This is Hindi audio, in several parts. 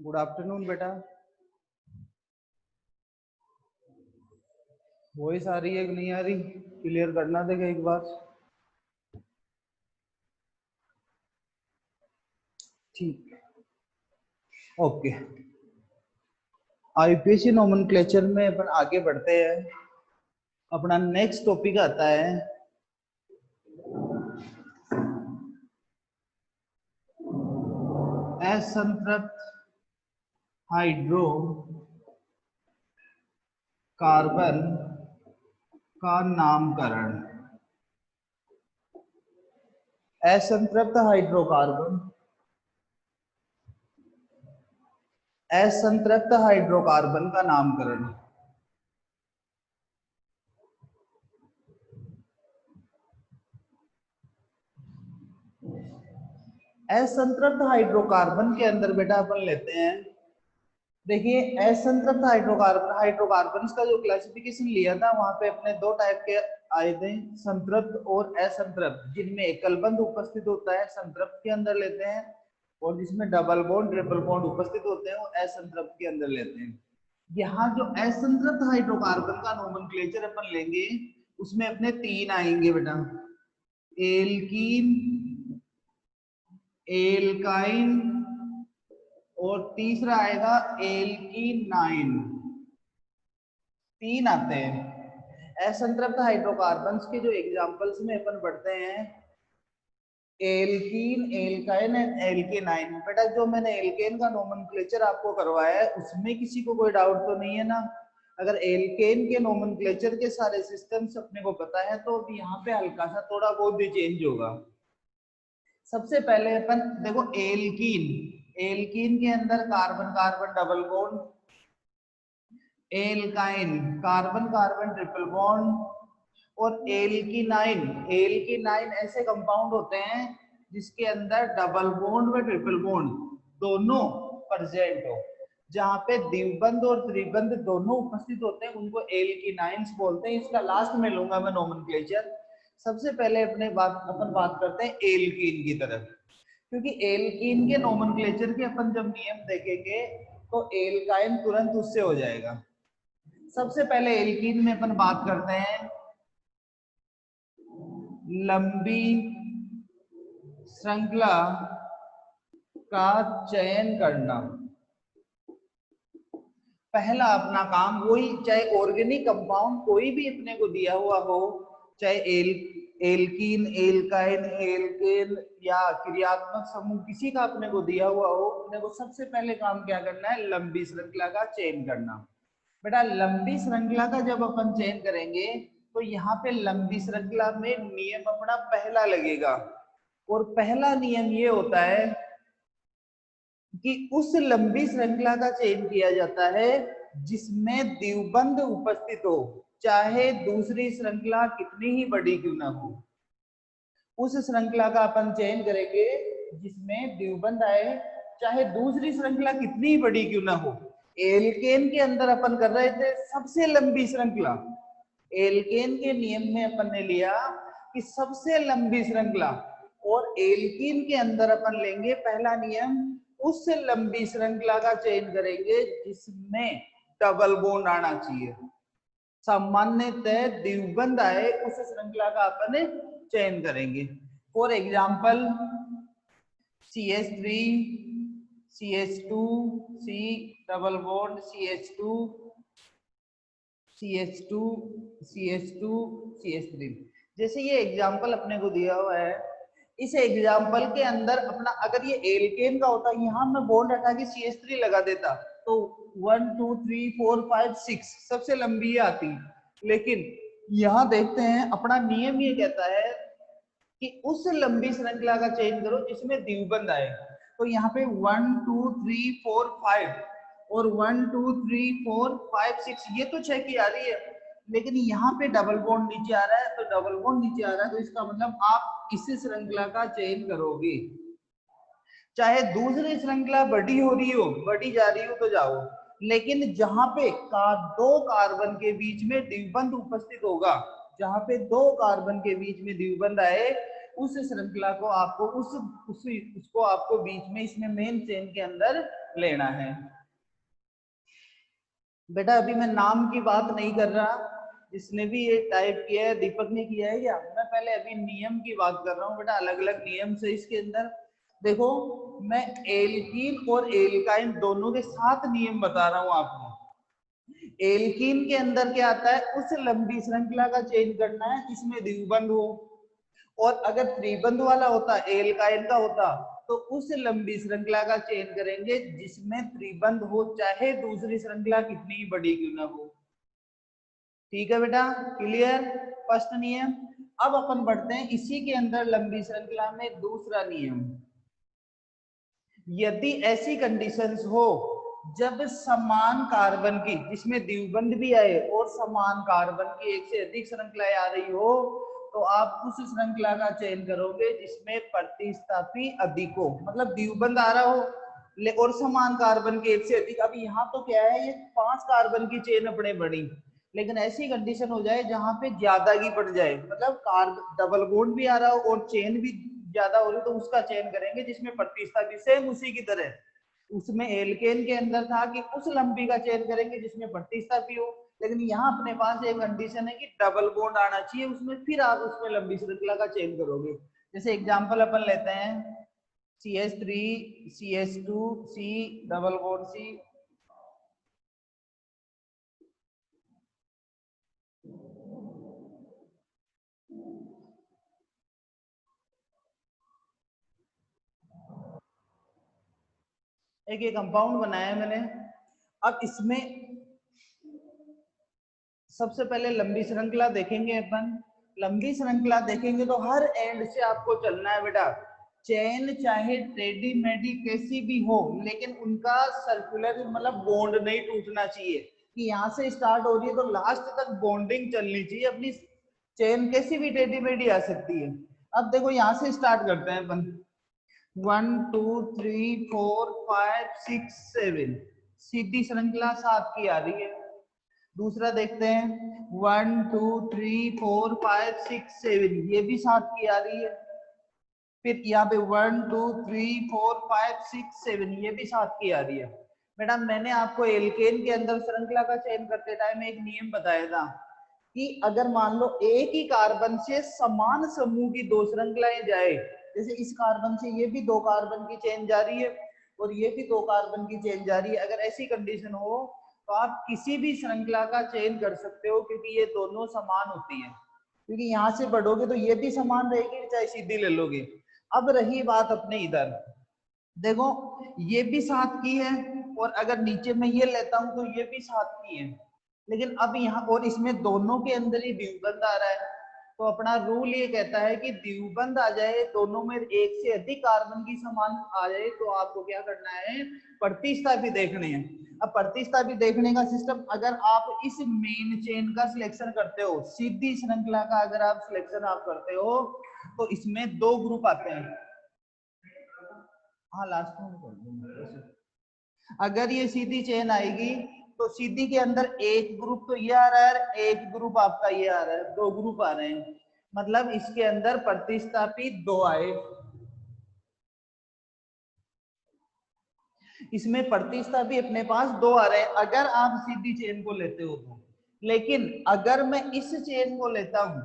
गुड आफ्टरनून बेटा। वॉइस आ रही है कि नहीं आ रही? क्लियर करना देगा एक बार। ठीक, ओके। आईपीएससी नोमेनक्लेचर में अपन आगे बढ़ते हैं। अपना नेक्स्ट टॉपिक आता है असंतृप्त हाइड्रोकार्बन का नामकरण। असंतृप्त हाइड्रोकार्बन का नामकरण। असंतृप्त हाइड्रोकार्बन के अंदर बेटा अपन लेते हैं, देखिए असंतृप्त हाइड्रोकार्बन का जो क्लासिफिकेशन लिया था वहां पे अपने दो टाइप के आए थे, संतृप्त और असंतृप्त, जिनमें एकल बंध उपस्थित होता है संतृप्त के अंदर लेते हैं, और जिसमें डबल बॉन्ड ट्रिपल बॉन्ड उपस्थित होते हैं वो असंतृप्त के अंदर लेते हैं। यहाँ जो असंतृप्त हाइड्रोकार्बन का नोमेनक्लेचर अपन लेंगे उसमें अपने तीन आएंगे बेटा, एल्कीन, एल्काइन और तीसरा आएगा एल्कीनाइन। तीन आते हैं। असंतृप्त हाइड्रोकार्बन्स के जो एग्जांपल्स में अपन पढ़ते हैं एल्कीन, एल्काइन एंड एल्केनाइन। बेटा जो मैंने एल्केन का नोमेनक्लेचर आपको करवाया है उसमें किसी को कोई डाउट तो नहीं है ना? अगर एल्केन के नोमेनक्लेचर के सारे सिस्टम्स अपने को पता है तो यहाँ पे हल्का सा थोड़ा बहुत भी चेंज होगा। सबसे पहले अपन देखो एल्कीन, एल्कीन के अंदर carbon carbon double bond, alkyne carbon carbon triple bond, और एल्कीनाइन, एल्कीनाइन ऐसे कंपाउंड होते हैं जिसके अंदर डबल बॉन्ड व ट्रिपल बॉन्ड दोनों प्रेजेंट हो। जहां पे द्विबंध और त्रिबंध दोनों उपस्थित होते हैं उनको एल्कीनाइंस बोलते हैं। इसका लास्ट में लूंगा मैं नोमेनक्लेचर। सबसे पहले अपन बात करते हैं एल्कीन की तरफ, क्योंकि एल्कीन के नोमेनक्लेचर के अपन जब नियम देखेंगे तो एल्काइन तुरंत उससे हो जाएगा। सबसे पहले एल्कीन में अपन बात करते हैं लंबी श्रृंखला का चयन करना। पहला अपना काम वही, चाहे ऑर्गेनिक कंपाउंड कोई भी अपने को दिया हुआ हो, चाहे एल्कीन, एल्काइन, एल्केन या क्रियात्मक समूह किसी का अपने को दिया हुआ हो, अपने को सबसे पहले काम क्या करना है? लंबी श्रृंखला का चयन करना। बेटा लंबी श्रृंखला का जब अपन चयन करेंगे तो यहाँ पे लंबी श्रृंखला में नियम अपना पहला लगेगा, और पहला नियम ये होता है कि उस लंबी श्रृंखला का चयन किया जाता है जिसमें द्विबंध उपस्थित हो, चाहे दूसरी श्रृंखला कितनी ही बड़ी क्यों ना हो। उस श्रृंखला का अपन चयन करेंगे जिसमें द्विबंध आए, चाहे दूसरी श्रृंखला कितनी ही बड़ी क्यों ना हो। एल्केन के अंदर अपन कर रहे थे सबसे लंबी श्रृंखला। एल्केन के नियम में अपन ने लिया कि सबसे लंबी श्रृंखला, और एल्कीन के अंदर अपन लेंगे पहला नियम, उस लंबी श्रृंखला का चयन करेंगे जिसमें डबल बॉन्ड आना चाहिए। सामान्यतः द्विबंध आए उस श्रृंखला का अपन चयन करेंगे। For example CH3, CH2, C double bond CH2, CH2, CH2, CH3, जैसे ये एग्जाम्पल अपने को दिया हुआ है। इस एग्जाम्पल के अंदर अपना अगर ये एल्केन का होता, यहाँ मैं बॉन्ड हटा के CH3 लगा देता तो 1 2 3 4 5 6 सबसे लंबी आती। लेकिन यहाँ देखते हैं अपना नियम ये कहता है कि उस लंबी श्रृंखला का चयन करो जिसमें द्विबंध आए। तो यहाँ पे 1 2 3 4 5 और 1 2 3 4 5 6 ये तो 6 की आ रही है, लेकिन यहाँ पे डबल बॉन्ड नीचे आ रहा है, तो डबल बॉन्ड नीचे आ रहा है तो इसका मतलब आप इस श्रृंखला का चयन करोगे। चाहे दूसरी श्रृंखला बड़ी हो रही हो, बढ़ी जा रही हो तो जाओ, लेकिन जहां पे दो कार्बन के बीच में द्विबंध उपस्थित होगा, जहां पे दो कार्बन के बीच में द्विबंध आए उस श्रृंखला को आपको उसको आपको बीच में इसमें मेन चेन के अंदर लेना है। बेटा अभी मैं नाम की बात नहीं कर रहा, जिसने भी ये टाइप किया है दीपक ने किया है क्या, मैं पहले अभी नियम की बात कर रहा हूँ बेटा, अलग अलग नियम से इसके अंदर देखो, मैं एल्कीन और एल्काइन दोनों के साथ नियम बता रहा हूँ आपको। एल्कीन के अंदर क्या आता है, उस लंबी श्रृंखला का चयन करना है जिसमें द्विबंध हो, और अगर त्रिबंध वाला होता एल्काइन का होता तो उस लंबी श्रृंखला का चयन करेंगे जिसमें त्रिबंध हो, चाहे दूसरी श्रृंखला कितनी बड़ी क्यों ना हो। ठीक है बेटा, क्लियर, फर्स्ट नियम। अब अपन बढ़ते हैं इसी के अंदर लंबी श्रृंखला में दूसरा नियम। यदि ऐसी कंडीशंस हो जब समान कार्बन की, जिसमें द्विबंध भी आए और समान कार्बन की एक से अधिक श्रृंखलाएं आ रही हो, तो आप उस श्रृंखला का चयन करोगे जिसमें प्रतिस्थापी अधिक हो, मतलब द्विबंध आ रहा हो और समान कार्बन के एक से अधिक। अब यहाँ तो क्या है, ये 5 कार्बन की चेन अपने बनी, लेकिन ऐसी कंडीशन हो जाए जहां पे ज्यादा की पड़ जाए, मतलब कार्बन डबल बॉन्ड भी आ रहा हो और चेन भी ज्यादा हो रही, तो उसका चयन करेंगे जिसमें प्रतिस्थापी सेम उसी की तरह। उसमें एल्केन के अंदर था कि उस लंबी का चयन करेंगे जिसमें प्रतिस्थापी हो, लेकिन यहाँ अपने पास एक कंडीशन है कि डबल बॉन्ड आना चाहिए उसमें, फिर आप उसमें लंबी श्रृंखला का चयन करोगे। जैसे एग्जांपल अपन लेते हैं CH3 CH2 C double bond C, एक ये कंपाउंड बनाया है मैंने। अब इसमें सबसे पहले लंबी श्रृंखला देखेंगे अपन। लंबी श्रृंखला देखेंगे तो हर एंड से आपको चलना है बेटा। चेन चाहे टेढ़ी मेढ़ी कैसी भी हो, लेकिन उनका सर्कुलर मतलब बॉन्ड नहीं टूटना चाहिए, कि यहाँ से स्टार्ट हो रही है तो लास्ट तक बॉन्डिंग चलनी चाहिए अपनी। चेन कैसी भी टेढ़ी मेढ़ी आ सकती है। अब देखो यहाँ से स्टार्ट करते हैं अपन, 1 2 3 4 5 6 7, सीधी श्रृंखला 7 की आ रही है। दूसरा देखते हैं 1 2 3 4 5 6 7, ये भी 7 की आ रही है। फिर यहाँ पे 1 2 3 4 5 6 7, ये भी 7 की आ रही है। मैडम मैंने आपको एल्केन के अंदर श्रृंखला का चयन करते टाइम एक नियम बताया था कि अगर मान लो एक ही कार्बन से समान समूह की 2 श्रृंखलाएं जाए, जैसे इस कार्बन से ये भी 2 कार्बन की चेन जा रही है और ये भी 2 कार्बन की चेन जा रही है, अगर ऐसी कंडीशन हो तो आप किसी भी श्रृंखला का चयन कर सकते हो, क्योंकि ये दोनों समान होती है। क्योंकि यहाँ से बढ़ोगे तो ये भी समान रहेगी चाहे सीधी ले लोगे। अब रही बात अपने इधर, देखो ये भी 7 की है और अगर नीचे में ये लेता हूं तो ये भी 7 की है, लेकिन अब यहाँ और इसमें दोनों के अंदर ही द्विबंध आ रहा है। तो अपना रूल ये कहता है कि द्विबंध आ जाए, दोनों में एक से अधिक कार्बन की समान आ जाए, तो आपको क्या करना है, प्रतिस्थापी देखने हैं। अब प्रतिस्थापी देखने का सिस्टम, अगर आप इस मेन चेन का सिलेक्शन करते हो, सीधी श्रृंखला का अगर आप सिलेक्शन आप करते हो, तो इसमें 2 ग्रुप आते हैं। हाँ लास्ट में कर दूंगा। अगर ये सीधी चेन आएगी तो सीधी के अंदर एक ग्रुप तो ये आ रहा है, एक ग्रुप आपका ये आ रहा है, 2 ग्रुप आ रहे हैं, मतलब इसके अंदर प्रतिस्थापी 2 आए। इसमें प्रतिस्थापी अपने पास 2 आ रहे हैं अगर आप सीधी चेन को लेते हो तो। लेकिन अगर मैं इस चेन को लेता हूं,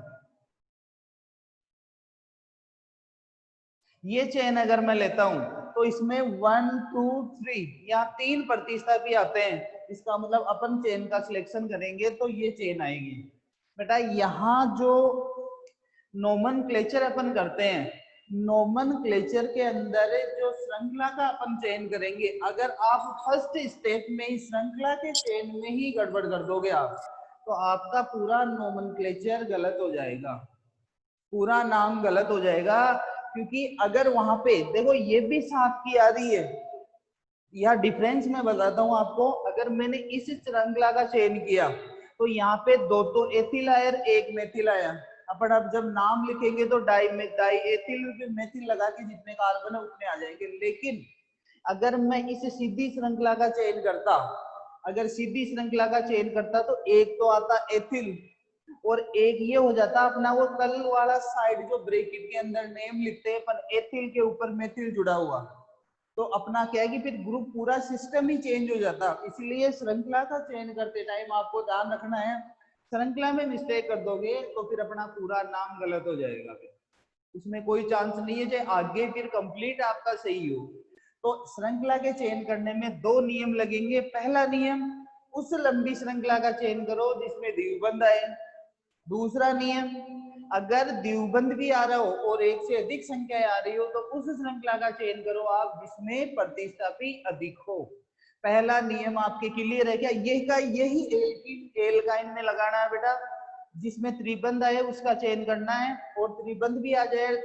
ये चेन अगर मैं लेता हूं, तो इसमें 1 2 3 यहाँ 3 प्रतिस्थापी आते हैं। इसका मतलब अपन चेन का सिलेक्शन करेंगे तो ये चेन आएगी। बेटा यहाँ जो नोमेनक्लेचर अपन करते हैं, नोमेनक्लेचर के अंदर जो श्रृंखला का अपन चयन करेंगे, अगर आप फर्स्ट स्टेप में ही श्रृंखला के चयन में ही गड़बड़ कर दोगे आप, तो आपका पूरा नोमेनक्लेचर गलत हो जाएगा, पूरा नाम गलत हो जाएगा। क्योंकि अगर वहां पे देखो ये भी 7 की आ रही है, यह डिफरेंस मैं बताता हूं आपको। अगर मैंने इस श्रृंखला का चयन किया तो यहाँ पे 2 तो एथिल आया, 1 मेथिल आया। अपन अब जब नाम लिखेंगे तो डाई एथिल मेथिल लगा के जितने कार्बन है उतने आ जाएंगे। लेकिन अगर मैं इस सीधी श्रृंखला का चयन करता, अगर सीधी श्रृंखला का चयन करता तो 1 तो आता एथिल और एक ये हो जाता अपना वो कल वाला साइड जो ब्रैकेट के अंदर नेम लिखते हैं पर एथिल के ऊपर मेथिल जुड़ा हुआ, तो अपना क्या है कि फिर ग्रुप पूरा सिस्टम ही चेंज हो जाता। इसलिए श्रृंखला का चयन करते टाइम आपको ध्यान रखना है, श्रृंखला में मिस्टेक कर दोगे तो फिर अपना पूरा नाम गलत हो जाएगा, फिर उसमें कोई चांस नहीं है जो आगे फिर कंप्लीट आपका सही हो। तो श्रृंखला के चयन करने में दो नियम लगेंगे। पहला नियम, उस लंबी श्रृंखला का चयन करो जिसमें द्विबंध आए। दूसरा नियम, अगर द्विबंध भी आ रहा हो और एक से अधिक संख्या आ रही हो तो उस श्रृंखला का चयन करो आप जिसमें प्रतिस्थापी अधिक हो। पहला नियम आपके क्लियर है क्या? यही एल्काइन में लगाना है बेटा, जिसमें त्रिबंध आए उसका चयन करना है, और त्रिबंध भी आ जाए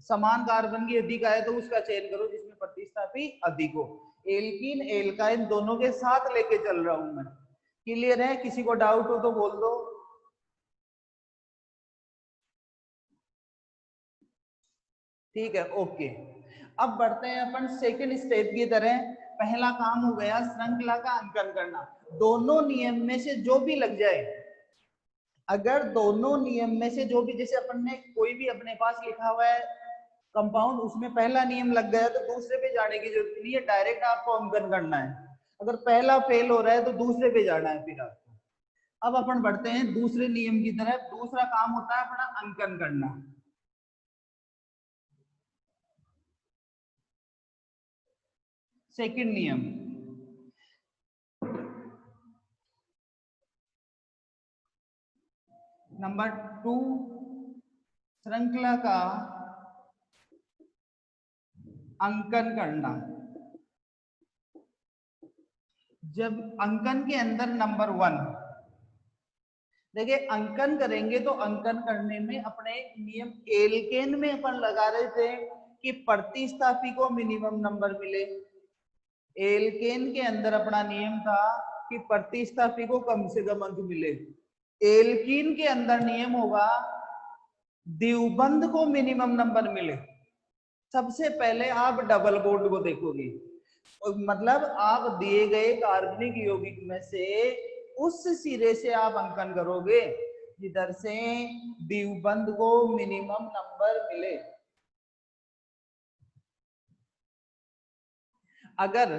समान कार्बन की अधिक आए तो उसका चयन करो जिसमें प्रतिस्थापी अधिक हो। एल्कीन एल्काइन दोनों के साथ लेके चल रहा हूं मैं। क्लियर है? किसी को डाउट हो तो बोल दो। ठीक है, ओके। अब बढ़ते हैं अपन सेकंड स्टेप की तरह। पहला काम हो गया श्रृंखला का अंकन करना। दोनों नियम में से जो भी लग जाए, अगर दोनों नियम में से जो भी, जैसे अपन ने कोई भी अपने पास लिखा हुआ है कंपाउंड, उसमें पहला नियम लग गया तो दूसरे पे जाने की जरूरत नहीं है, डायरेक्ट आपको अंकन करना है। अगर पहला फेल हो रहा है तो दूसरे पे जाना है फिर आपको। अब अपन बढ़ते हैं दूसरे नियम की तरफ। दूसरा काम होता है अपना अंकन करना। सेकंड नियम, नंबर 2, श्रृंखला का अंकन करना। जब अंकन के अंदर नंबर 1 देखिए, अंकन करेंगे तो अंकन करने में अपने नियम एल्केन में अपन लगा रहे थे कि प्रतिस्थापी को मिनिमम नंबर मिले। एल्केन के अंदर अपना नियम था कि प्रतिस्थापी को कम से कम अंक मिले। एल्कीन के अंदर नियम होगा द्विबंध को मिनिमम नंबर मिले। सबसे पहले आप डबल बॉन्ड को देखोगे, मतलब आप दिए गए कार्बनिक यौगिक में से उस सिरे से आप अंकन करोगे जिधर से द्विबंध को मिनिमम नंबर मिले। अगर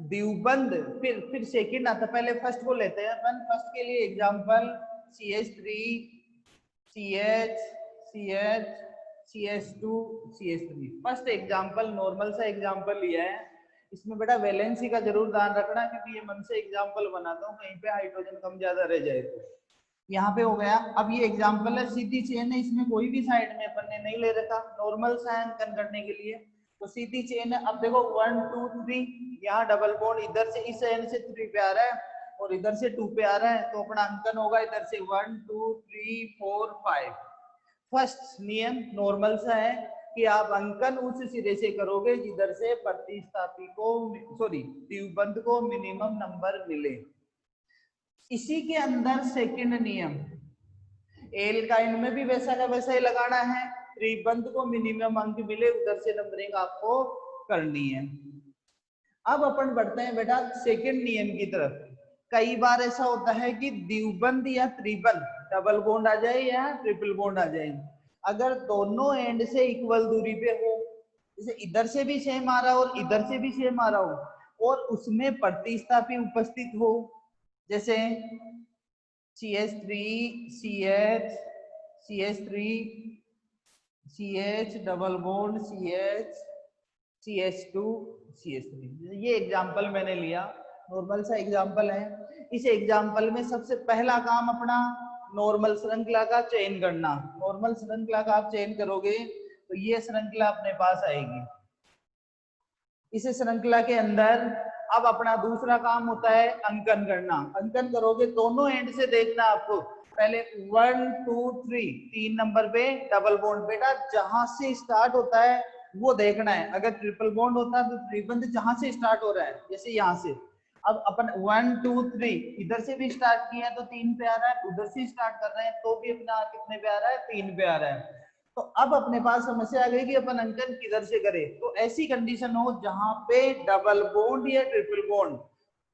द्विबंध, फिर सेकंड आता, पहले फर्स्ट को लेते हैं अपन। फर्स्ट के लिए example CH3 CH CH CH2 CH3। First example normal सा एग्जांपल लिया है। इसमें बेटा वैलेंसी का जरूर ध्यान रखना क्योंकि ये मन से एग्जांपल बनाता हूँ, कहीं पे हाइड्रोजन कम ज्यादा रह जाए तो। यहाँ पे हो गया। अब ये एग्जांपल है, सीधी चेन है, इसमें कोई भी साइड में अपन ने नहीं ले रखा, नॉर्मल सा अंकन करने के लिए। तो सीधी चेन है। अब देखो 1 2 3, यहाँ डबल बॉन्ड इधर से इस एंड से 3 पे आ रहा है और इधर से 2 पे आ रहा है, तो अपना अंकन होगा इधर से 1 2 3 4 5। फर्स्ट नियम नॉर्मल सा है कि आप अंकन उस सिरे से करोगे जिधर से प्रतिस्थापी को, सॉरी द्विबंध को मिनिमम नंबर मिले। इसी के अंदर सेकंड नियम, एल्काइन में भी वैसा का वैसा ही लगाना है। त्रिबंध को मिनिमम अंक मिले उधर से नंबरिंग आपको करनी है। अब अपन बढ़ते हैं बेटा सेकंड नियम की तरफ। कई बार ऐसा होता है कि द्विबंध या त्रिबंध डबल बॉन्ड आ जाए या ट्रिपल बॉन्ड आ जाए, अगर दोनों एंड से इक्वल दूरी पे हो, जैसे इधर से भी सेम आ रहा हो और इधर से भी सेम आ रहा हो, और उसमें प्रतिस्थापी उपस्थित हो, जैसे CH3 CH CH3 CH double bond CH CH2 CH3। ये एग्जांपल मैंने लिया, नॉर्मल सा एग्जांपल है। इस एग्जांपल में सबसे पहला काम अपना नॉर्मल श्रृंखला का चयन करना। नॉर्मल श्रृंखला का आप चयन करोगे तो ये श्रृंखला अपने पास आएगी। इस श्रृंखला के अंदर अब अपना दूसरा काम होता है अंकन करना। अंकन करोगे दोनों एंड से देखना आपको, पहले 1 2 3 3 नंबर पे डबल बॉन्ड, बेटा जहां से स्टार्ट होता है वो देखना है। अगर ट्रिपल बॉन्ड होता है तो त्रिबंध जहां से स्टार्ट हो रहा है, जैसे यहाँ से। अब अपन 1 2 3 इधर से भी स्टार्ट किया है तो 3 पे आ रहा है, उधर से स्टार्ट कर रहे हैं तो भी अपना कितने पे आ रहा है, 3 पे आ रहा है। तो अब अपने पास समस्या आ गई कि अपन अंकन किधर से करें। तो ऐसी कंडीशन हो जहां पे डबल बॉन्ड या ट्रिपल बॉन्ड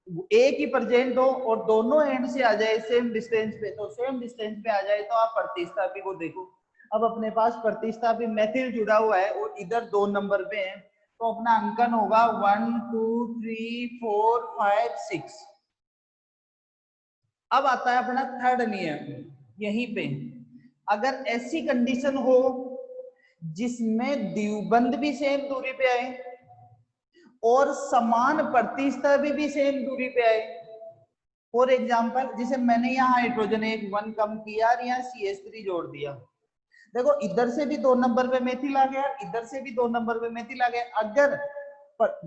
एक ही प्रेजेंट हो और दोनों एंड से आ जाए सेम डिस्टेंस पे, तो सेम डिस्टेंस पे आ जाए तो आप प्रतिस्थापी को देखो। अब अपने पास प्रतिस्थापी मेथिल जुड़ा हुआ है और इधर 2 नंबर पे है, तो अपना अंकन होगा 1 2 3 4 5 6। अब आता है अपना थर्ड नियम, यहीं पे अगर ऐसी कंडीशन हो जिसमें द्विबंध भी सेम दूरी पे आए और समान प्रतिस्थापी भी सेम दूरी पे आए। फॉर एग्जाम्पल जैसे मैंने यहाँ हाइड्रोजन एक 1 कम किया और यहाँ CH3 जोड़ दिया, देखो इधर से भी 2 नंबर पे मेथिल आ गया, इधर से भी 2 नंबर पे मेथिल आ गया। अगर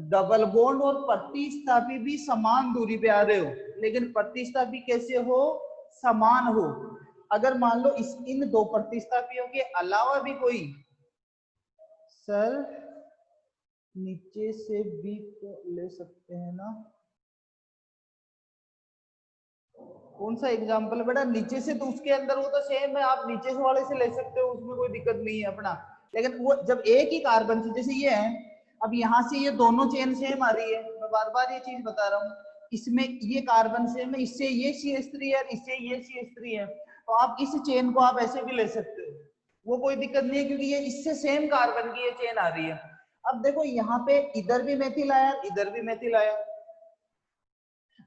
डबल बॉन्ड और प्रतिस्थापी भी समान दूरी पे आ रहे हो, लेकिन प्रतिस्थापी कैसे हो, समान हो। अगर मान लो इस इन 2 प्रतिस्थापियों के अलावा भी कोई, सर नीचे से भी तो ले सकते हैं ना, कौन सा एग्जाम्पल बेटा, नीचे से तो उसके अंदर वो तो सेम है, आप नीचे से वाले से ले सकते हो, उसमें कोई दिक्कत नहीं है अपना। लेकिन वो जब एक ही कार्बन से, जैसे ये है, अब यहाँ से ये दोनों चेन सेम आ रही है, मैं बार बार ये चीज बता रहा हूँ, इसमें ये कार्बन सेम है, इससे ये CH3 है, इससे ये CH3 है, तो आप इस चेन को आप ऐसे भी ले सकते हो, वो कोई दिक्कत नहीं है, क्योंकि ये इससे सेम कार्बन की ये चेन आ रही है। अब देखो यहाँ पे इधर भी मेथिल आया, इधर भी मेथिल आया,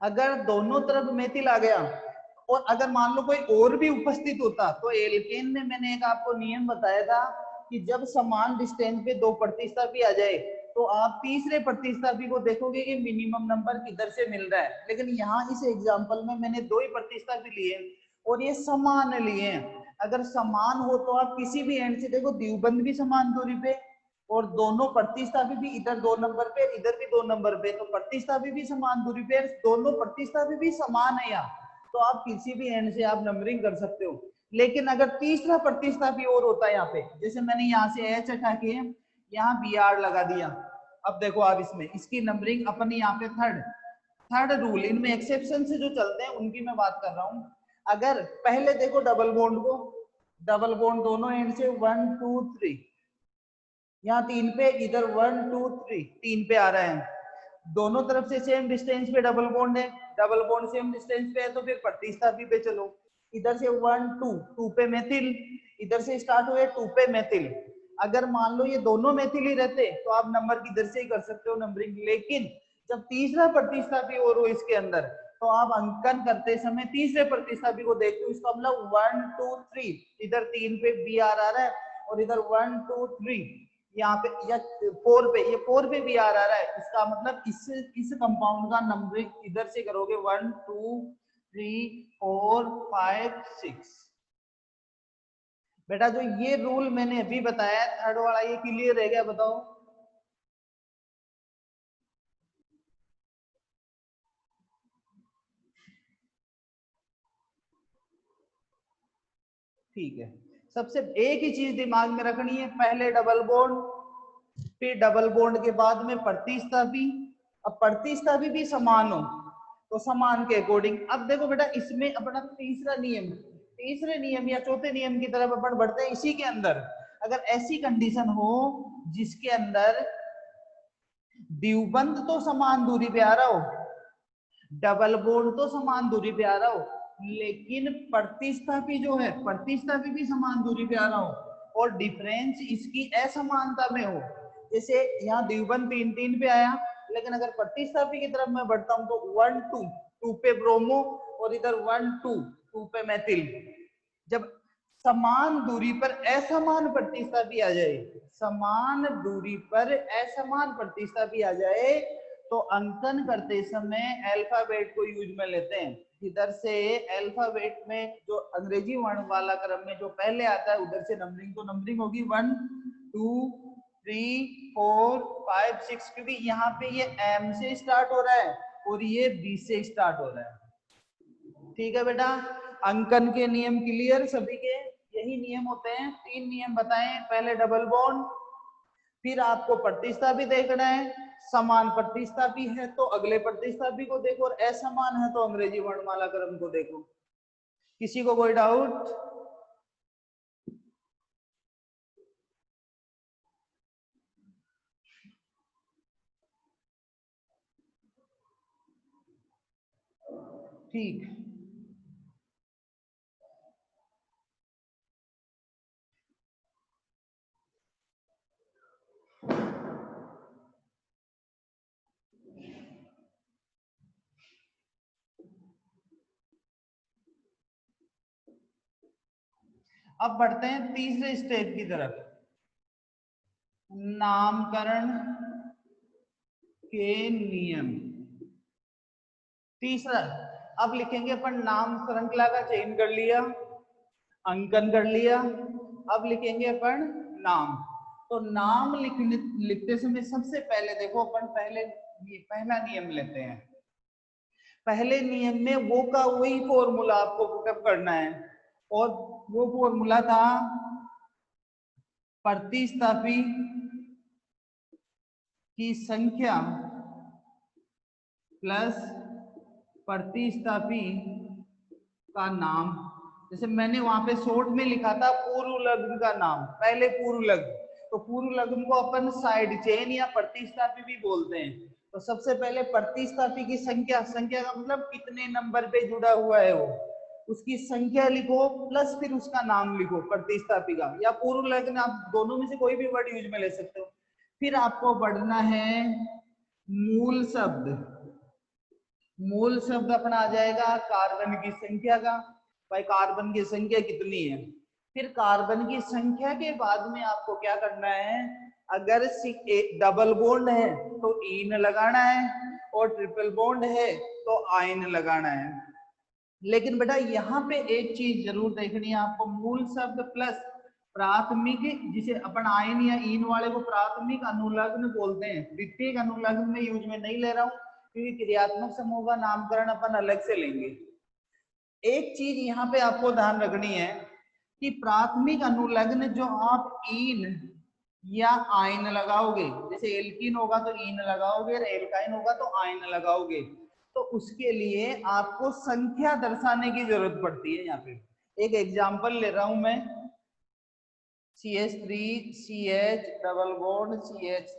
अगर दोनों तरफ मेथिल आ गया और अगर मान लो कोई और भी उपस्थित होता, तो एल्केन में मैंने एक आपको नियम बताया था कि जब समान डिस्टेंस पे 2 प्रतिस्थापी आ जाए तो आप तीसरे प्रतिस्थापी को देखोगे कि मिनिमम नंबर किधर से मिल रहा है। लेकिन यहाँ इस एग्जांपल में मैंने 2 ही प्रतिस्थापी लिए और ये समान लिए हैं। अगर समान हो तो आप किसी भी एंड से देखो, द्विबंध भी समान दूरी पे और दोनों प्रतिस्थापी भी इधर 2 नंबर पे, इधर भी 2 नंबर पे, तो प्रतिस्थापी भी समान दूरी पे, दोनों प्रतिस्थापी भी समान है यहाँ, तो आप किसी भी एंड से आप नंबरिंग कर सकते हो। लेकिन अगर तीसरा प्रतिस्थापी और होता है यहाँ पे, जैसे मैंने यहाँ से H हटा के यहाँ Br लगा दिया, अब देखो आप इसमें इसकी नंबरिंग अपनी यहाँ पे थर्ड रूल, इनमें एक्सेप्शन से जो चलते हैं उनकी मैं बात कर रहा हूँ। अगर पहले देखो डबल बॉन्ड को, डबल बॉन्ड दोनों एंड से 1 2 3, यहाँ 3 पे, इधर 1 2 3, 3 पे आ रहा है, दोनों तरफ से सेम डिस्टेंस पे डबल बॉन्ड है, डबल बॉन्ड सेम डिस्टेंस पे है, तो फिर प्रतिस्थापी पे चलो, इधर से 1 2 2 पे मेथिल, इधर से स्टार्ट हुए 2 पे मेथिल। अगर मान लो ये दोनों मेथिल ही रहते तो आप नंबर किधर से ही कर सकते हो नंबरिंग, लेकिन जब तीसरा प्रतिस्थापी और हो इसके अंदर, तो आप अंकन करते समय तीसरे प्रतिस्थापी को देखते हो, इसका मतलब 1 2 3, इधर 3 पे Br आ रहा है और इधर 1 2 3 यहाँ पे, या 4 पे, ये 4 पे भी आ रहा है, इसका मतलब इस कंपाउंड का नंबरिंग इधर से करोगे 1 2 3 4 5 6। बेटा जो ये रूल मैंने अभी बताया थर्ड वाला, ये क्लियर है क्या, बताओ। ठीक है, सबसे एक ही चीज दिमाग में रखनी है, पहले डबल बॉन्ड, फिर डबल बॉन्ड के बाद में प्रतिस्थापी। अब प्रतिस्थापी भी समान हो तो समान के अकॉर्डिंग, अब देखो बेटा इसमें अपना तीसरा नियम, तीसरे नियम या चौथे नियम की तरफ अपन बढ़ते हैं। इसी के अंदर अगर ऐसी कंडीशन हो जिसके अंदर द्विबंध तो समान दूरी पे आ रहा हो, डबल बॉन्ड तो समान दूरी पे आ रहा हो, लेकिन प्रतिस्थापी जो है, प्रतिस्थापी भी समान दूरी पे आ रहा हो और डिफरेंस इसकी असमानता में हो, जैसे यहाँ द्विबंध 3 3 पे आया, लेकिन अगर प्रतिस्थापी की तरफ मैं बढ़ता हूं तो 1 2 2 पे ब्रोमो और इधर 1 2 2 पे मेथिल। जब समान दूरी पर असमान प्रतिस्थापी आ जाए, समान दूरी पर असमान प्रतिस्थापी आ जाए, तो अंकन करते समय अल्फाबेट को यूज में लेते हैं। इधर से अल्फाबेट में जो अंग्रेजी वर्ण वाला क्रम में जो पहले आता है उधर से नंबरिंग, तो नंबरिंग होगी 1 2 3 4 5 6, क्योंकि यहाँ पे ये एम से स्टार्ट हो रहा है और ये बी से स्टार्ट हो रहा है। ठीक है बेटा, अंकन के नियम क्लियर सभी के, यही नियम होते हैं, 3 नियम बताएं, पहले डबल बॉन्ड, फिर आपको प्रतिस्थापी देखना है, समान प्रतिस्थापी है तो अगले प्रतिस्थापी को देखो और असमान है तो अंग्रेजी वर्णमाला क्रम को देखो। किसी को कोई डाउट? ठीक। अब बढ़ते हैं तीसरे स्टेप की तरफ, नामकरण के नियम। तीसरा, अब लिखेंगे अपन नाम श्रृंखला का चयन कर लिया, अंकन कर लिया, अब लिखेंगे अपन नाम। तो नाम लिखते समय सबसे पहले देखो अपन पहला नियम लेते हैं। पहले नियम में वो का वही फॉर्मूला आपको पुटअप करना है, और वो फॉर्मूला था प्रतिस्थापी की संख्या प्लस प्रतिस्थापी का नाम। जैसे मैंने वहां पे शॉर्ट में लिखा था पूर्व लग्न का नाम, पहले पूर्व लग्न, तो पूर्व लग्न को अपन साइड चेन या प्रतिस्थापी भी बोलते हैं। तो सबसे पहले प्रतिस्थापी की संख्या, संख्या का मतलब कितने नंबर पे जुड़ा हुआ है वो, उसकी संख्या लिखो प्लस फिर उसका नाम लिखो प्रतिस्थापी का, या पूर्व लग्न, आप दोनों में से कोई भी वर्ड यूज में ले सकते हो। फिर आपको बढ़ना है मूल शब्द। मूल शब्द अपना आ जाएगा कार्बन की संख्या का, भाई कार्बन की संख्या कितनी है। फिर कार्बन की संख्या के बाद में आपको क्या करना है, अगर डबल बॉन्ड है तो इन लगाना है, और ट्रिपल बॉन्ड है तो आयन लगाना है। लेकिन बेटा यहाँ पे एक चीज जरूर देखनी है आपको, मूल शब्द प्लस प्राथमिक, जिसे अपन आयन या इन वाले को प्राथमिक अनुलग्न बोलते हैं, द्वितीयक अनुलग्न में यूज में नहीं ले रहा हूँ क्योंकि क्रियात्मक समूह का नामकरण अपन अलग से लेंगे। एक चीज यहाँ पे आपको ध्यान रखनी है कि प्राथमिक अनुलग्न जो आप इन या आयन लगाओगे, जैसे एल्कीन होगा तो इन लगाओगे, एल्काइन होगा तो आयन लगाओगे, तो उसके लिए आपको संख्या दर्शाने की जरूरत पड़ती है। यहाँ पे एक एग्जांपल ले रहा हूं मैं, CH3 CH double bond CH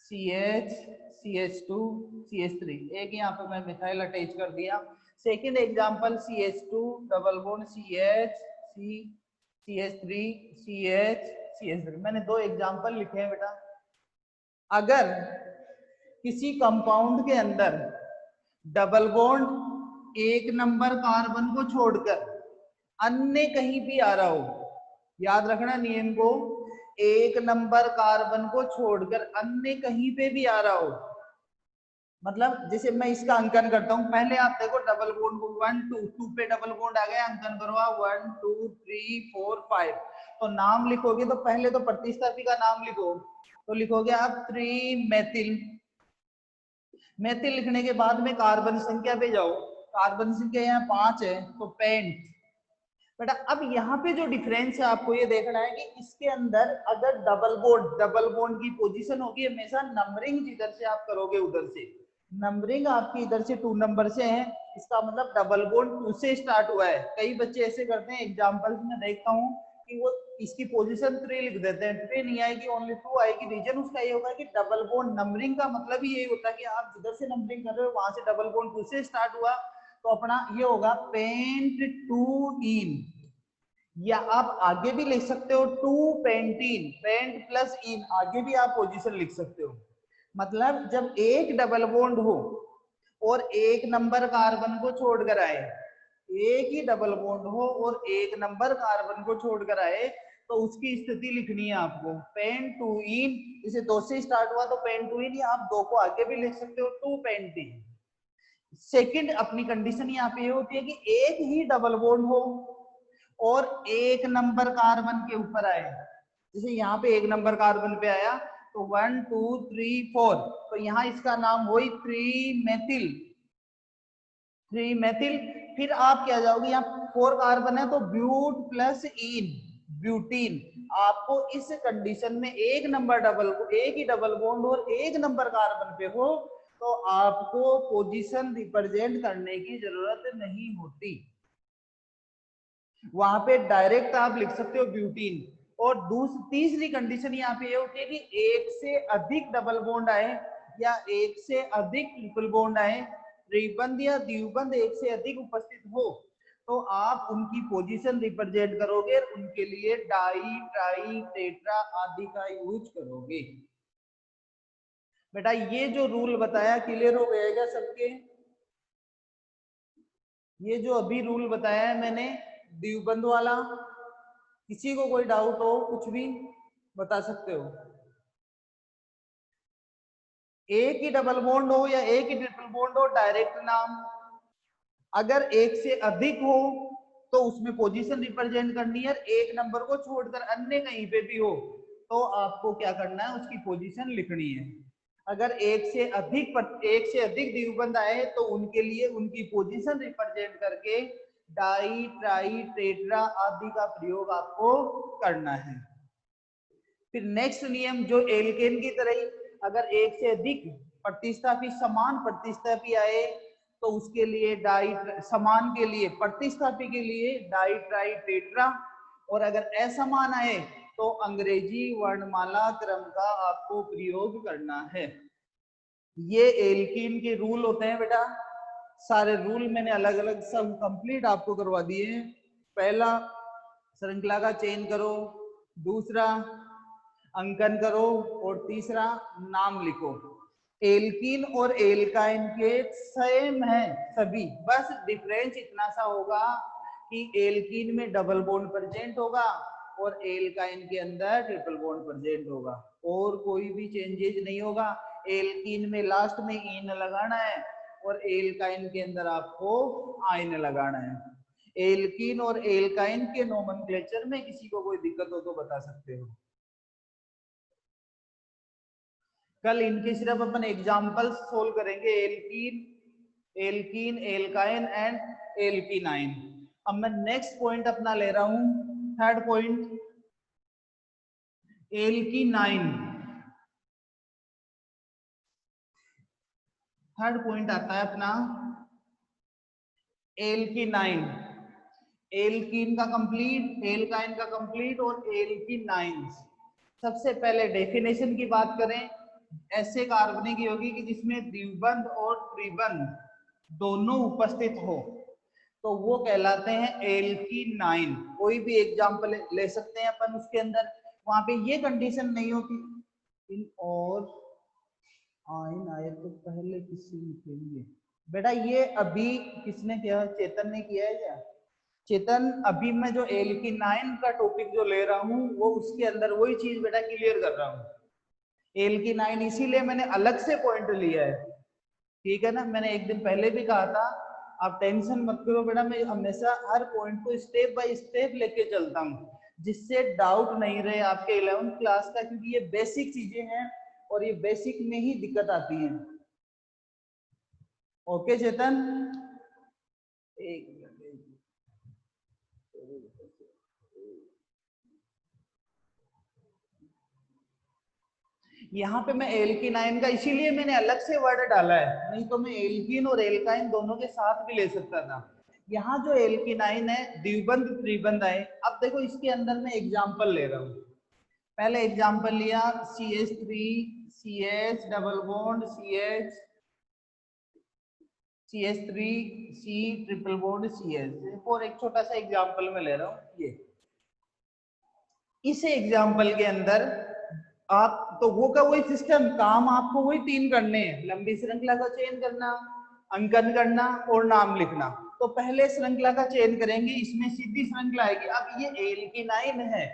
CH CH2 CH3, एक यहाँ पे मैं मिथाइल अटैच कर दिया। Second example CH2 double bond CH CH3 CH CH3, मैंने दो एग्जांपल लिखे हैं बेटा। अगर किसी कंपाउंड के अंदर डबल बॉन्ड एक नंबर कार्बन को छोड़कर अन्य कहीं भी आ रहा हो, याद रखना नियम को, एक नंबर कार्बन को छोड़कर अन्य कहीं पे भी आ रहा हो, मतलब जैसे मैं इसका अंकन करता हूं, पहले आप देखो डबल बॉन्ड को 1 2 2 पे डबल बॉन्ड आ गया, अंकन करो 1 2 3 4 5, तो नाम लिखोगे तो पहले तो प्रतिस्थापी का नाम लिखो, तो लिखोगे आप 3 मेथिल। मेथिल लिखने के बाद में कार्बन संख्या पे जाओ, कार्बन संख्या यहाँ 5 है तो पेंट। बेटा अब यहाँ पे जो डिफरेंस है आपको ये देखना है कि इसके अंदर अगर डबल बॉन्ड की पोजीशन होगी हमेशा नंबरिंग जिधर से आप करोगे उधर से, नंबरिंग आपकी इधर से 2 नंबर से है, इसका मतलब डबल बॉन्ड 2 से स्टार्ट हुआ है। कई बच्चे ऐसे करते हैं, एग्जांपल्स में देखता हूँ कि वो इसकी पोजीशन 3 लिख देते हैं, 3 नहीं आएगी, ओनली 2 आएगी। रीजन उसका ये होगा कि डबल बॉन्ड नंबरिंग का मतलब ही यही होता है कि आप जिधर से नंबरिंग कर रहे हो वहां से डबल बॉन्ड 2 से स्टार्ट हुआ, तो अपना ये होगा पेंट टू इन, या आप आगे भी लिख सकते हो टू पेंटीन, पेंट प्लस इन, आगे भी आप पोजीशन लिख सकते हो। मतलब जब एक डबल बॉन्ड हो और एक नंबर कार्बन को छोड़कर आए, एक ही डबल बॉन्ड हो और एक नंबर कार्बन को छोड़कर आए, तो उसकी स्थिति लिखनी है आपको पेन टू इन, इसे 2 से स्टार्ट हुआ तो पेन टू इन, या आप 2 को आगे भी लिख सकते हो टू पेंटीन। सेकंड अपनी कंडीशन यहाँ पे ये होती है कि एक ही डबल बॉन्ड हो और एक नंबर कार्बन के ऊपर आए, जैसे यहाँ पे एक नंबर कार्बन पे आया तो 1 2 3 4, तो यहाँ इसका नाम वही 3 मेथिल। फिर आप क्या जाओगे, यहाँ 4 कार्बन है तो ब्यूट प्लस इन, ब्यूटीन। आपको इस कंडीशन में एक ही डबल बॉन्ड और एक नंबर कार्बन पे हो तो आपको पोजीशन रिप्रेजेंट करने की जरूरत नहीं होती, वहां पे डायरेक्ट आप लिख सकते हो ब्यूटीन। और तीसरी कंडीशन यहाँ पे ये होती है कि एक से अधिक डबल बॉन्ड आए या एक से अधिक ट्रिपल बॉन्ड आए, त्रिबंध या द्विबंध एक से अधिक उपस्थित हो तो आप उनकी पोजीशन रिप्रेजेंट करोगे, उनके लिए डाई, ट्राई, टेट्रा आदि का यूज करोगे। बेटा ये जो रूल बताया क्लियर हो गया क्या सबके? ये जो अभी रूल बताया है मैंने द्विबंध वाला, किसी को कोई डाउट हो कुछ भी बता सकते हो। एक ही डबल बॉन्ड हो या एक ही ट्रिपल बॉन्ड हो, डायरेक्ट नाम। अगर एक से अधिक हो तो उसमें पोजीशन रिप्रेजेंट करनी है, एक नंबर को छोड़कर अन्य कहीं पे भी हो तो आपको क्या करना है, उसकी पोजीशन लिखनी है। अगर एक से अधिक द्विबंध आए तो उनके लिए उनकी पोजीशन रिप्रेजेंट करके डाई, ट्राई, टेट्रा आदि का प्रयोग आपको करना है। फिर नेक्स्ट नियम जो एल्केन की तरह ही, अगर एक से अधिक प्रतिस्थापी समान प्रतिस्थापी आए तो उसके लिए डाई, समान के लिए प्रतिस्थापी के लिए डाई, ट्राई, टेट्रा, और अगर असमान आए तो अंग्रेजी वर्णमाला क्रम का आपको प्रयोग करना है। ये एल्कीन के रूल होते हैं बेटा। सारे रूल मैंने अलग अलग सब कंप्लीट आपको करवा दिए हैं। पहला श्रृंखला का चयन करो, दूसरा अंकन करो, और तीसरा नाम लिखो। एल्कीन और एल्काइन के सेम है सभी, बस डिफरेंस इतना सा होगा कि एल्कीन में डबल बॉन्ड प्रेजेंट होगा और एल्काइन के अंदर ट्रिपल बॉन्ड प्रेजेंट होगा, और कोई भी चेंजेस नहीं होगा। एल्कीन में लास्ट में इन लगाना है और एल्काइन के अंदर आपको आइन लगाना है। एल्कीन और एल्काइन के नोमेनक्लेचर में किसी को कोई दिक्कत हो तो बता सकते हो। कल इनके सिर्फ अपन एग्जांपल सोल्व करेंगे, एल्कीन, एल्काइन एंड एल्कीनाइन। अब मैं नेक्स्ट पॉइंट अपना ले रहा हूं, थर्ड पॉइंट एल्कीनाइन। थर्ड पॉइंट आता है अपना एल्कीनाइन। एल्कीन का कंप्लीट, एल्काइन का कंप्लीट और एल्कीनाइन। सबसे पहले डेफिनेशन की बात करें, ऐसे कार्बनिक यौगिक कि जिसमें द्विबंध और त्रिबंध दोनों उपस्थित हो तो वो कहलाते हैं एल्कीनाइन। कोई भी एग्जांपल ले सकते हैं अपन उसके अंदर, वहां पे ये कंडीशन नहीं होती इन और आइन आए तो पहले किससे लिखेंगे। बेटा ये अभी किसने किया, चेतन ने किया है क्या? चेतन अभी मैं जो एल्कीनाइन का टॉपिक जो ले रहा हूँ वो उसके अंदर वही चीज बेटा क्लियर कर रहा हूँ। एल्कीनाइन इसीलिए मैंने अलग से पॉइंट लिया है, ठीक है ना। मैंने एक दिन पहले भी कहा था आप टेंशन मत करो बेटा, मैं हमेशा हर पॉइंट को स्टेप बाय स्टेप लेके चलता हूँ जिससे डाउट नहीं रहे आपके 11th क्लास का, क्योंकि ये बेसिक चीजें हैं और ये बेसिक में ही दिक्कत आती है। ओके चेतन, एक यहाँ पे मैं एल्कीनाइन का इसीलिए मैंने अलग से वर्ड डाला है, नहीं तो मैं एल्कीन और एल्काइन दोनों के साथ भी ले सकता था। यहाँ जो एल्कीनाइन है द्विबंध त्रिबंध है। अब देखो इसके अंदर मैं एग्जांपल ले रहा हूँ। पहले एग्जांपल लिया CH3 CH double bond CH CH3 C triple bond CH। और एक छोटा सा एग्जांपल मैं ले रहा हूँ ये। इस एग्जांपल के अंदर आप तो वो का वही सिस्टम, काम आपको वही तीन करने हैं, लंबी श्रृंखला का चयन करना, अंकन करना और नाम लिखना। तो पहले श्रृंखला का चयन करेंगे, इसमें सीधी श्रृंखला आएगी। अब ये एल्कीनाइन है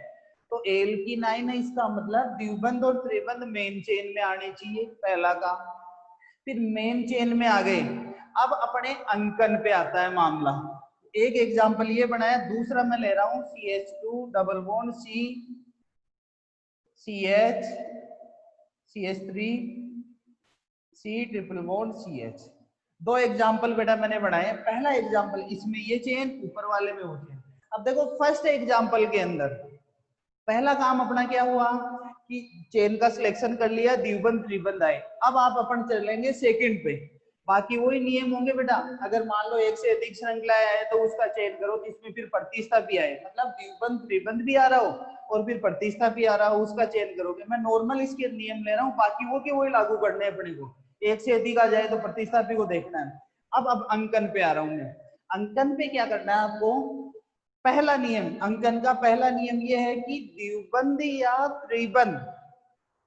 तो एल्कीनाइन है, इसका मतलब द्विबंध और त्रिबंध मेन चेन में आने चाहिए, पहला काम। फिर मेन चेन में आ गए, अब अपने अंकन पे आता है मामला। एक एग्जांपल ये बनाया, दूसरा मैं ले रहा हूं CH2 double bond C CH CH3 C triple bond CH। दो एग्जांपल बेटा मैंने बनाए। पहला एग्जांपल इसमें ये चेन, ऊपर वाले में वो चेन। अब देखो फर्स्ट एग्जांपल के अंदर पहला काम अपना क्या हुआ कि चेन का सिलेक्शन कर लिया, द्विबंध त्रिबंध आए। अब आप अपन चलेंगे सेकंड पे, बाकी वही नियम होंगे बेटा। अगर मान लो एक से अधिक श्रृंखला है तो उसका चयन करो जिसमें फिर प्रतिस्थापी आए, मतलब द्विबंध त्रिबंध भी आ रहा हो और फिर प्रतिस्थापी आ रहा हो, उसका चयन करोगे। मैं नॉर्मल इसके नियम ले रहा हूँ, बाकी वो के वही लागू करने हैं अपने को। एक से अधिक आ जाए तो प्रतिस्थापी को देखना है। अब अंकन पे आ रहा हूं मैं। अंकन पे क्या करना है आपको, पहला नियम, अंकन का पहला नियम ये है कि द्विबंध या त्रिबंध,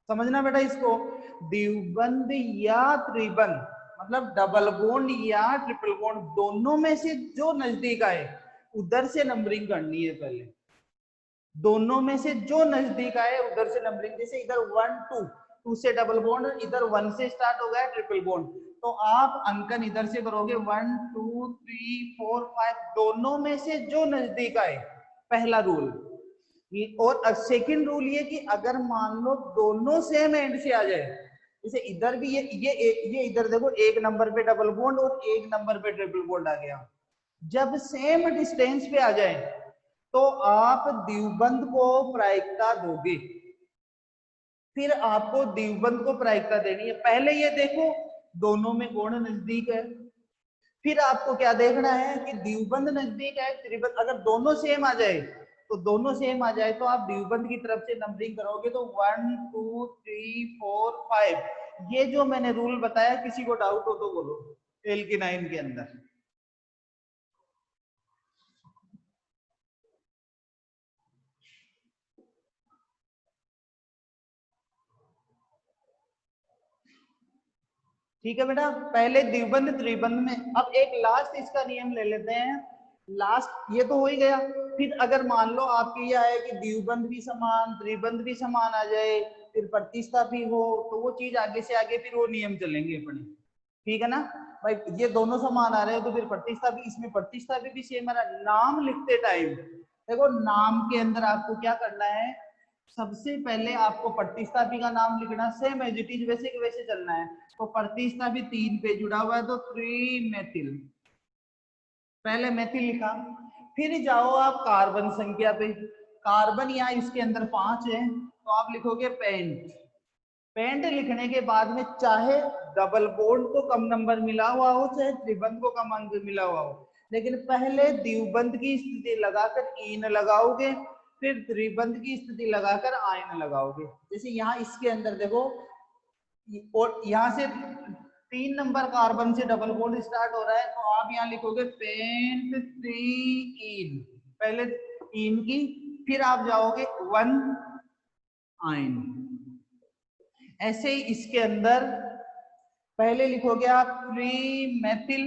समझना बेटा इसको, द्विबंध या त्रिबंध मतलब डबल बॉन्ड या ट्रिपल बॉन्ड, दोनों में से जो नजदीक आए उधर से नंबरिंग करनी है पहले, दोनों में से जो नजदीक आए उधर से नंबरिंग। जैसे इधर 1 2, 2 से डबल बॉन्ड, इधर 1 से स्टार्ट हो गया ट्रिपल बॉन्ड, तो आप अंकन इधर से करोगे 1 2 3 4 5, दोनों में से जो नजदीक आए, पहला रूल। और सेकंड रूल ये कि अगर मान लो दोनों सेम एंड से आ जाए, जैसे इधर भी ये इधर देखो एक नंबर पे डबल बॉन्ड और एक नंबर पे ट्रिपल बॉन्ड आ गया, जब सेम डिस्टेंस पे आ जाए तो आप द्विबंध को प्रायिकता दोगे, फिर आपको द्विबंध को प्रायिकता देनी है। पहले ये देखो दोनों में कौन नजदीक है, फिर आपको क्या देखना है कि द्विबंध नजदीक है त्रिबंध, अगर दोनों सेम आ जाए तो दोनों सेम आ जाए तो आप द्विबंध की तरफ से नंबरिंग करोगे, तो 1 2 3 4 5, ये जो मैंने रूल बताया, किसी को डाउट हो तो बोलो, एल्केनाइन के अंदर। ठीक है बेटा, पहले द्विबंध त्रिबंध में। अब एक लास्ट इसका नियम ले लेते हैं, लास्ट ये तो हो ही गया। फिर अगर मान लो आपके ये आए कि द्विबंध भी समान त्रिबंध भी समान आ जाए, फिर प्रतिस्थापी हो, तो वो चीज आगे से आगे फिर वो नियम चलेंगे अपने, ठीक है ना भाई। ये दोनों समान आ रहे हैं तो फिर प्रतिस्थापी, इसमें प्रतिस्थापी भी सेम आ रहा है। नाम लिखते टाइम देखो, नाम के अंदर आपको क्या करना है, सबसे पहले आपको प्रतिस्थापी का नाम लिखना, सेम एज इट इज वैसे के वैसे चलना है। तो प्रतिस्थापी 3 पे जुड़ा हुआ है तो 3 मेथिल, पहले मेथिल लिखा। फिर जाओ आप कार्बन संख्या पे, कार्बन यहाँ इसके अंदर 5 है तो आप लिखोगे पेंट। पेंट लिखने के बाद में चाहे डबल बॉन्ड को कम नंबर मिला हुआ हो चाहे त्रिबंध को कम अंक मिला हुआ हो, लेकिन पहले द्विबंध की स्थिति लगाकर ईन लगाओगे, फिर त्रिबंध की स्थिति लगाकर आयन लगाओगे। जैसे यहाँ इसके अंदर देखो, और यहाँ से 3 नंबर कार्बन से डबल बॉन्ड स्टार्ट हो रहा है तो आप यहाँ लिखोगे पेंट 3 ईन, पहले ईन की, फिर आप जाओगे 1 आयन। ऐसे ही इसके अंदर पहले लिखोगे आप 3 मेथिल,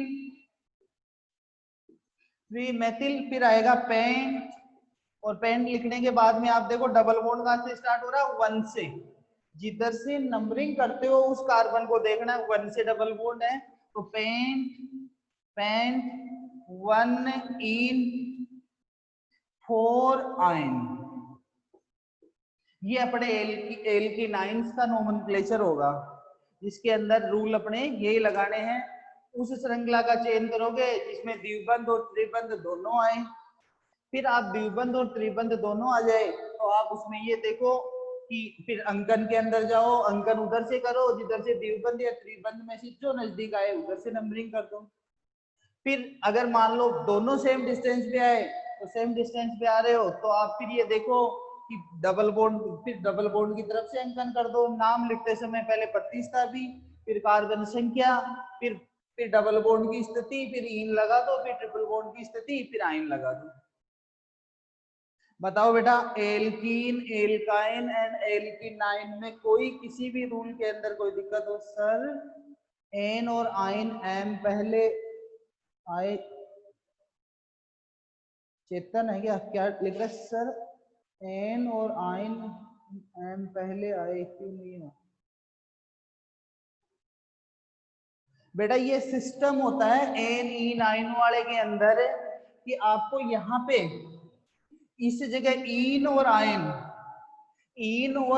3 मेथिल, फिर आएगा पेंट, और पेंट लिखने के बाद में आप देखो डबल बॉन्ड कहां से स्टार्ट हो रहा है, 1 से। जिधर से नंबरिंग करते हो उस कार्बन को देखना है, 1 से डबल बॉन्ड है तो पेंट, पेंट 1 इन 4 आयन। ये अपने एल्कीनाइंस का नोमेनक्लेचर होगा, जिसके अंदर रूल अपने यही लगाने हैं। उस श्रृंखला का चयन करोगे जिसमें द्विबंध और त्रिबंध दोनों आए, फिर आप द्विबंध और त्रिबंध दोनों आ जाए तो आप उसमें ये देखो कि फिर अंकन के अंदर जाओ, अंकन उधर से करो जिधर से द्विबंध या त्रिबंध में से जो नजदीक आए उधर से नंबरिंग कर दो। फिर अगर मान लो दोनों सेम डिस्टेंस पे आए, तो सेम डिस्टेंस पे आ रहे हो तो आप फिर ये देखो कि डबल बॉन्ड, फिर डबल बॉन्ड की तरफ से अंकन कर दो। नाम लिखते समय पहले प्रतिस्थापी, फिर कार्बन संख्या, फिर डबल बॉन्ड की स्थिति, फिर ईन लगा दो, फिर ट्रिपल बॉन्ड की स्थिति, फिर आयन लगा दो। बताओ बेटा, एल्कीन, एल्काइन एंड एल्कीनाइन में कोई किसी भी रूल के अंदर कोई दिक्कत हो? सर एन और आयन एम पहले आए, चेतन है क्या, क्या लिख रहा है सर? एन और आयन एम पहले आए क्यों नहीं हो? बेटा ये सिस्टम होता है एन इन आयन वाले के अंदर कि आपको यहाँ पे इस जगह इन और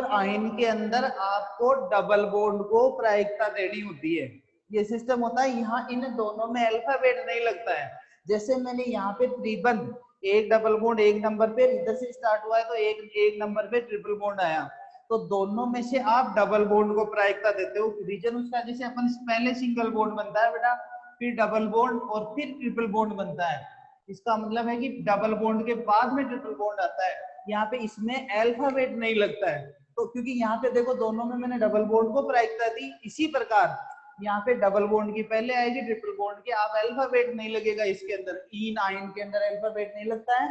आयन के अंदर आपको डबल बॉन्ड को प्रायिकता देनी होती है। ये सिस्टम होता है, यहाँ इन दोनों में अल्फाबेट नहीं लगता है। जैसे मैंने यहाँ पे त्रिबंध, एक डबल बॉन्ड एक नंबर पे इधर से स्टार्ट हुआ है तो एक नंबर पे ट्रिपल बॉन्ड आया, तो दोनों में से आप डबल बॉन्ड को प्रायिकता देते हो। रीजन उसका, जैसे अपन पहले सिंगल बॉन्ड बनता है बेटा, फिर डबल बॉन्ड और फिर ट्रिपल बॉन्ड बनता है। इसका मतलब है कि डबल बॉन्ड के बाद में ट्रिपल बॉन्ड आता है। यहाँ पे इसमें अल्फाबेट नहीं लगता है, तो क्योंकि यहाँ पे देखो दोनों में मैंने डबल बॉन्ड को प्रायिकता दी। इसी प्रकार यहाँ पे डबल बॉन्ड की पहले आएगी, ट्रिपल बॉन्ड की। आप अल्फाबेट नहीं लगेगा इसके अंदर, ईन आइन के अंदर अल्फाबेट नहीं लगता है।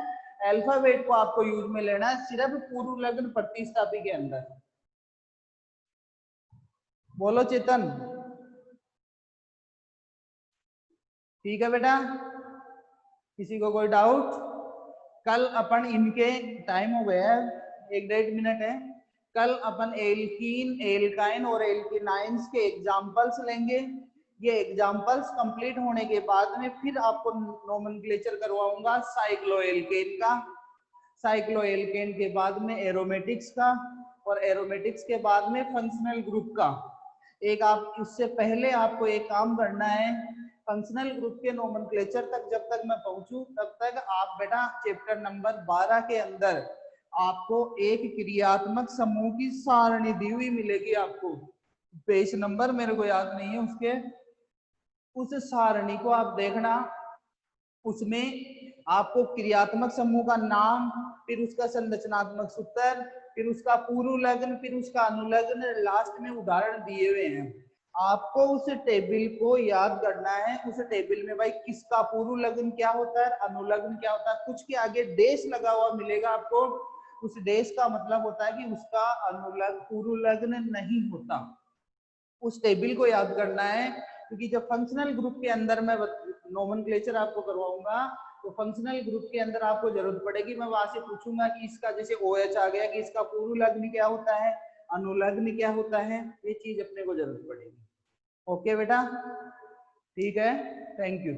अल्फाबेट को आपको यूज में लेना है सिर्फ पूर्व लग्न प्रतिस्थापी के अंदर। बोलो चेतन, ठीक है बेटा? किसी को कोई डाउट? कल अपन इनके, टाइम हो गया है, 1-1.5 मिनट है। कल अपन एल्कीन, एल्काइन और एल्किनाइंस के एग्जांपल्स लेंगे। ये एग्जांपल्स कंप्लीट होने के बाद में फिर आपको नोमेनक्लेचर करवाऊंगा साइक्लोएल्केन का, साइक्लोएल्केन के बाद में एरोमेटिक्स का, और एरोमेटिक्स के बाद में फंक्शनल ग्रुप का। एक आप उससे पहले आपको एक काम करना है, फंक्शनल ग्रुप के नोमेनक्लेचर तक जब तक मैं पहुंचूं तब तक आप बेटा चैप्टर नंबर 12 के अंदर आपको एक क्रियात्मक समूह की सारणी दी हुई मिलेगी। आपको पेज नंबर मेरे को याद नहीं है उसके, उस सारणी को आप देखना। उसमें आपको क्रियात्मक समूह का नाम, फिर उसका संरचनात्मक सूत्र, फिर उसका पूर्व लग्न, फिर उसका अनुलग्न, लास्ट में उदाहरण दिए हुए हैं। आपको उस टेबल को याद करना है। उस टेबल में भाई किसका पूर्व लग्न क्या होता है, अनुलग्न क्या होता है, कुछ के आगे डेश लगा हुआ मिलेगा आपको। उस डेश का मतलब होता है कि उसका अनुलग्न पूर्व लग्न नहीं होता। उस टेबल को याद करना है, क्योंकि जब फंक्शनल ग्रुप के अंदर मैं नोमेनक्लेचर आपको करवाऊंगा तो फंक्शनल ग्रुप के अंदर आपको जरूरत पड़ेगी, मैं वहां से पूछूंगा कि इसका जैसे OH आ गया कि इसका पूर्व लग्न क्या होता है, अनुलग्न क्या होता है, ये चीज अपने को जरूरत पड़ेगी। ओके बेटा, ठीक है, थैंक यू।